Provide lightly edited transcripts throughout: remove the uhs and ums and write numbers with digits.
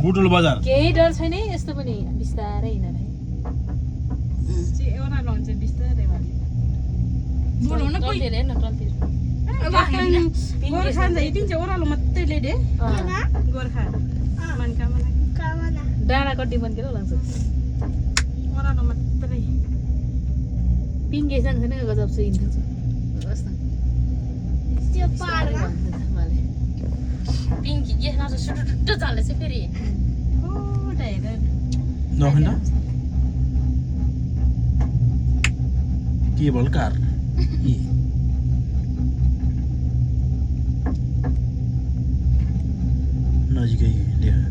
बुटुल बजार केही डर छैन यस्तो पनि बिस्तारै हिँड डाँडा कड्डी बन्केर लाग्छ पिङ्गे सँग गजब चाहिँ हिँड्छ पिङ्की के नजर सुटुटुट्ट झालेछ फेरि नखिन केबल कार नजिकै देखा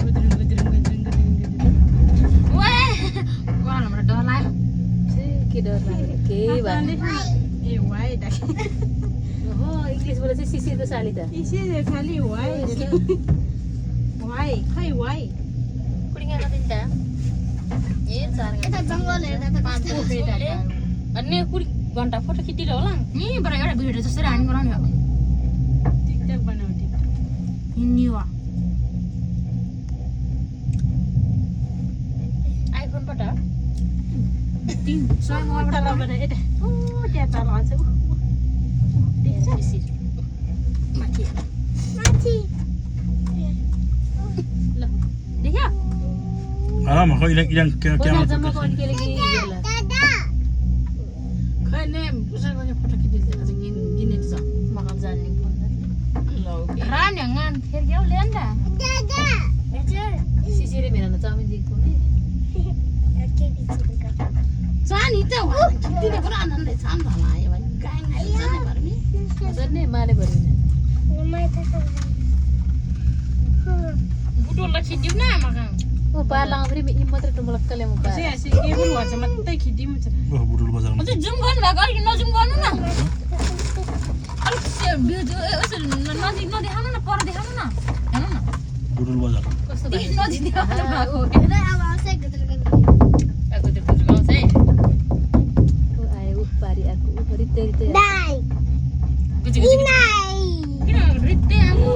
डर लाग्यो के डर लाग्यो केही भयो इङ्ग्लिसबाट चाहिँ सिसी त साली त कुडिङ गदिन्छ ए 4 अनि कुडी घन्टा फोटो खिचिदिएर होला नि बरा एउटा भिडियो जसरी हामी बनाउने हो टिकटक बनाऊ टिकटक हिन्दी हो आइफोन पट 3 सय मोबाइलबाट लगाएर एटा ओ त्यहाँ तल आउँछ माथि ल देखियो आराम कहिले क्यामेरा जम्मा गर्न केले कि खैले पुसाको फोटो खिचिदिन्छ अझ गिने छ मगाम जान्ने फोन ल ओके रानी ngan फेरि के ल्यान्दा दादा सिसीले मेरा चाउमिन दिएको नि चानी त हो खिचिदिने कुरा आनन्दै छ नि होला यो भाइ गाङ जाने भर्मी जन्ने माले भरिने बुटोलाई खिचिदिउ न मगाम ओ पार लाउँ फेरि इ मात्रै टुमलक्कले म पार बुटुल बजारमा अझै जुम गर्नु भएको अलिक नजुम गर्नु न अलिक यसरी नदेखाउनु न पर देखाउनु न हेर्नु न बुटुल बजार कस्तो नजिक देखाउनु भएको आयो उ पारी आको उ फरि तेरी तेरी किन रित्ते आएको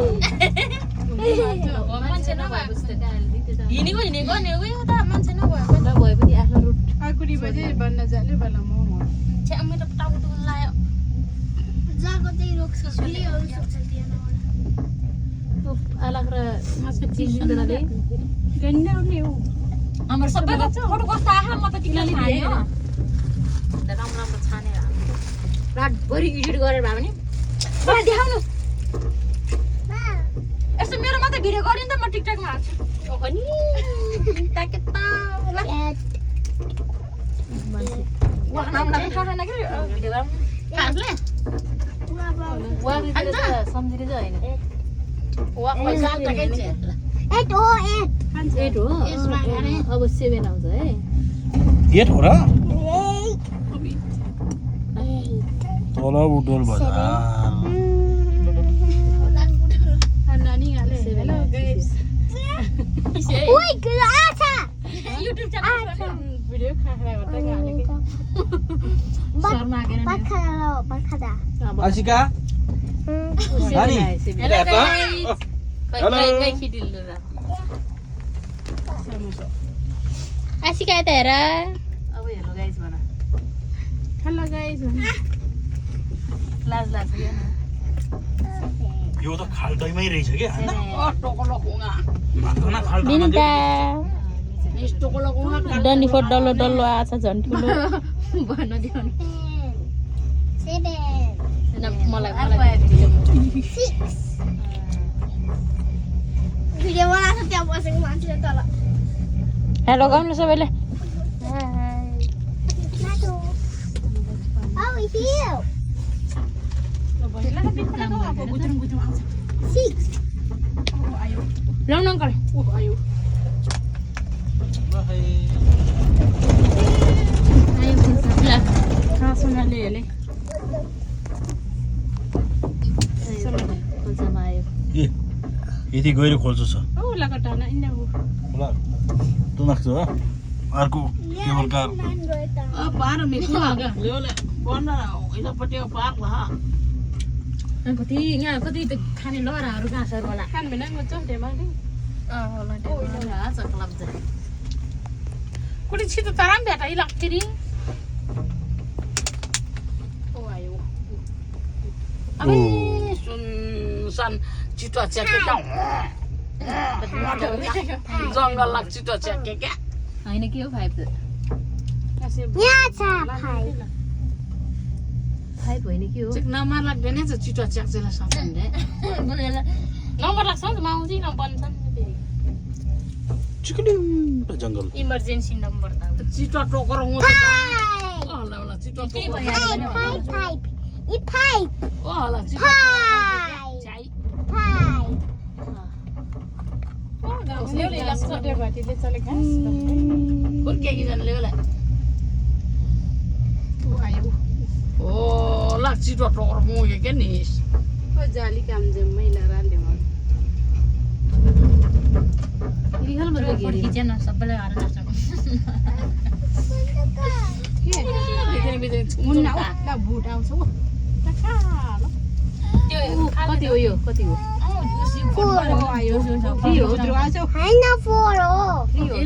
मान्छे नभएको हिँडेको नि उयो त मान्छे नभएको नभए पनि आफ्नो रुट आकुडी बजे बन्न जाले बला मोमो छ्या मेरो टाउको लाग्यो जाको चाहिँ रोक्छ सुलिहरू सक्छ त्यहाँबाट अलग र मासको चिज दिँदैनले गन्डाउने हो हाम्रो सबैको फोटो कस्तो आहा म त टिकला लिएँ राम्रो छाने रातभरि एडिट गरेर भए पनि मलाई देखाउनु यसो मेरो मात्रै भिडियो गरिन् त म टिकटकमा हाल्छु अनि ताकेता वाह नामलाई थाहा छैन के भिडियो गरौँ हाल्ले वागले त सम्झिने चाहिँ हैन वाह पैसा टकै छ 8 हो 8 हो अब 7 आउँछ है 8 हो र तल बुटुल बजार नानी हाले हेलो गाइस ओइ आछा युट्युब च्यानल भिडियो खाखरा गर्दै हालेको शर्मा गेन बखदा आशिका नानी हेलो गाइस कइ खिदिल ल आशिका त हेर अब हेलो गाइस भन हेलो गाइस लाज लाग्छ के यो त खाल्टैमै रहेछ के हैन टोकलो खुङा भातना खाल्टा बिनिता टोकलो खुङा डन्डी फट डल्लो डल्लो आछ झन् ठुलो भन्न दियो नि 7 मलाई भिडियो बनाएको त्यहाँ बसेको मान्छे तल हेलो गर्नु सबैले How are you? 6 लाउन अंकल आयो ला कहाँ सुनाले हेले खोल्छमा आयो ए यति गएर खोल्छ छ ओ लगाटाना इन्ना हो होला तँ नाख्छ हो अर्को केबल कार पार मेको आगा ल्याउले बन्न इतापट्टि पार ल कति यहाँ कति खाने लहराहरू घाँसहरू होला खान बिना म चल्टे माथि होला आज क्लब जाए कुठे छिटो तारा पनि भेटा इलाक्तिरी ओ आयो अबे सुनसान छिटो च्याकेका जङ्गल लाग्छ छिटो च्याकेका होइन के हो 5 त यहाँ छ 5 होइन के हो नम्बर लाग्दैन छ छिटो च्याक्छेला सक्छन् नम्बर लाग्छ नि माउजी नम्बर छ नि चिकडिङ जङ्गल इमर्जेन्सी नम्बर त छिटो टोकर हुन्छ होला होला छिटो टोकर ओ होला छिटो चाइ ल्याउले लाग्छ देवतीले चले घाँस कुर्के कि जनले होला ओ आयो ओ लाग्छ छिटो टोकर मुगे के नि ओ जाली काम जम्मै लराले म रिहल बदल गेरी खिचेन सबैले हार नष्ट मुन्ना ला भुट आउँछ हो कति हो यो कति हो आयो होइन 4 हो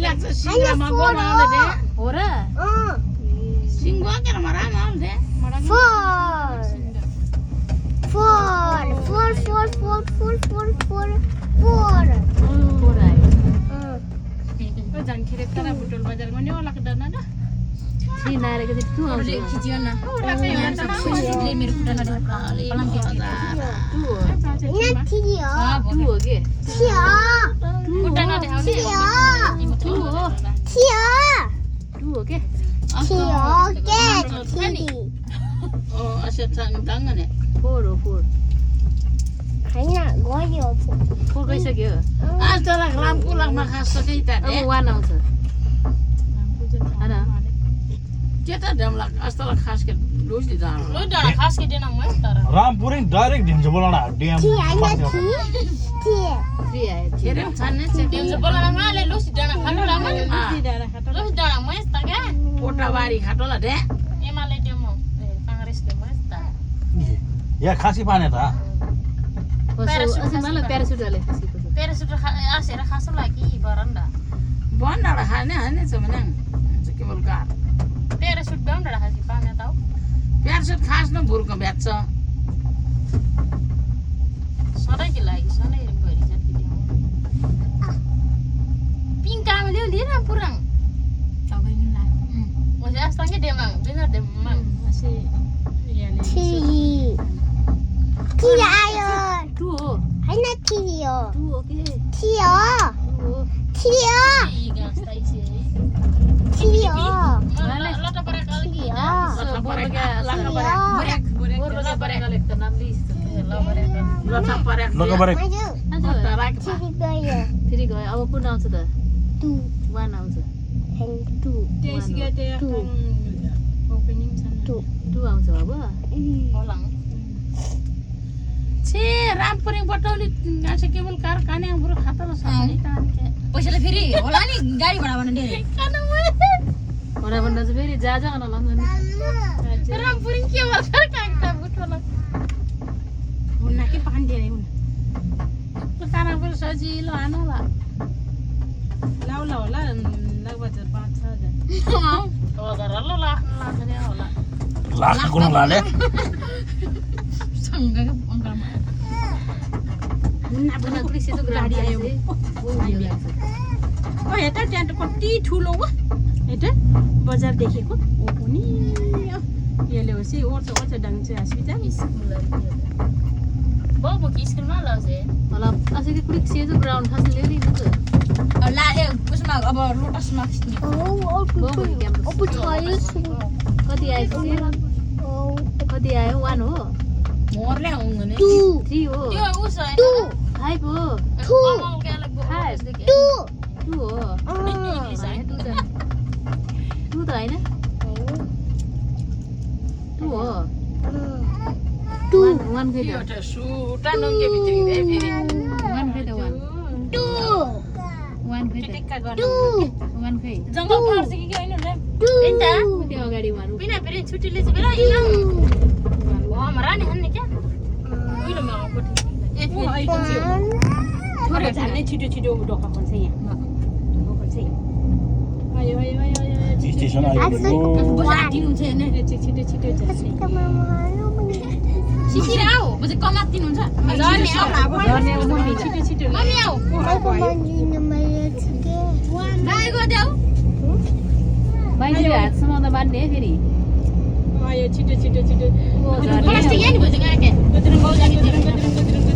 लाग्छ सिङ्गामा गोमा आउँदै हो र सिङ्गो के मराम आउँदै 4 जान्खेर करा बुटोल बजार गने होला के डरना न सी नारेको चाहिँ तु आउँछ खिचियो न ले मेरो खुट्टा नडले पलङ के यहाँ 3 हो तु हो के खुट्टा नदेखाउने तु हो के ओ असे तङ ने 4 हो 4 होइन गयो 4 गइसक्यो आज तलाई रामको लगमा खास सकै त अब 1 आउँछ के त डम लाग अस्तला खास के लोज दि जान लो डाँडा खास के देना म तर रामपुरै डाइरेक्ट दिन्छ बोलाउन ड्याम 3 आयो खेरे छान्ने चाहिँ दिन्छ बोलाउन माले लोसी डाँडा खाटो रामा लोसी डाँडा म त के पोटाबारी खाटोला दे एमाले डेमो कांग्रेस दे म त या खासी पाने त असि मलाई प्यारासुट हाले प्यारासुट आसेर खासो लागि बरन्डा बनडाडा खाने हाने छ भने केवल कार प्यारासुट बनडाडा खासी पाने त प्यारासुट खास न भुरको ब्याच्छ सधैँको लागि सधैँ भरि जति ल्याउ पिङ कामले लिएर पुराङ सबै नि लाग्यो मैले आस्ताङे डेमा बिना डेमा असे याले 3 आयो 2 हो होइन 3 हो 2 हो के 3 हो 3 हो ई गास्ताइ छे 3 हो लटा परे कालकी लटा परे लटा परे लेख्दा नाम लिस्ट लटा परे लगबरे लटा राख 3 गयो 3 गयो अब कुन आउँछ त 2 1 आउँछ 2 ओपनिङ छ 2 आउँछ अब होला छे रामपुरिङ बटौली गाछ केवल कारखाने हाम्रो खाता र सामने तानके पैसाले फेरि होला नि गाडी भाडा भन्न धेरै भाडा भन्न चाहिँ फेरि जा गर्न लान्छ रामपुरिङ केवल कारखाने बुटोला हुन्न के पानी धेरै हुन्न कारखाने सजिलो हानौला लाउला होला लगभग 5-6 हजार होला लाग्ने होला लाख गुण लाले सँगै अङ्कलमा पुनः कृषि त गाडी आयो ओ हेटा टेन्ट कति ठुलो हो हेटा बजार देखेको ओ पनि यसले होसी ओर्छ डाङ्छ हस्पिटल स्कुल बाबु कि स्कुलमा लजे होला असैले कृषि त ग्राउन्ड खास ल्यायो नि त ला ए उसमा अब लोटसमा कति आयो कति आयो 1 हो मोरले आउँदैन 3 हो त्यो उस 5 हो 2 2 हो 2 त होइन 2 हो 1 फेरि एउटा सुटा नङ्गे भित्री दे फेरि 1 फेरि 1 फेरि टिक्का गर्न 1 फेरि जङ्गल फार्छ कि होइन रे एन्ता त्यो अगाडि 1 बिना फेरि छुट्टीले चाहिँ बेला इला ओ हमरा नि हन्ने के उहिले म कोठी ए फेरि थोरै झार्ने छिटो छिटो ढोका खोल्छ यहाँ ढोका खोल्छ यहाँ आयो आयो आयो आयो स्टेसन आइपुग्यो बसाइदिनुहुन्छ हैन छिटो छिटो झार्ने सिसिर आऊ बजे कमातिनुहुन्छ झर्ने आऊ मम्मी छिटो छिटो मम्मी आऊ गाई गदेऊ बाइले हातसम्म त बाँध्ने फेरि आयो छिटो छिटो छिटो प्लास्टिक यहाँ नि बजे गाके गदरङ गदरङ गदरङ गदरङ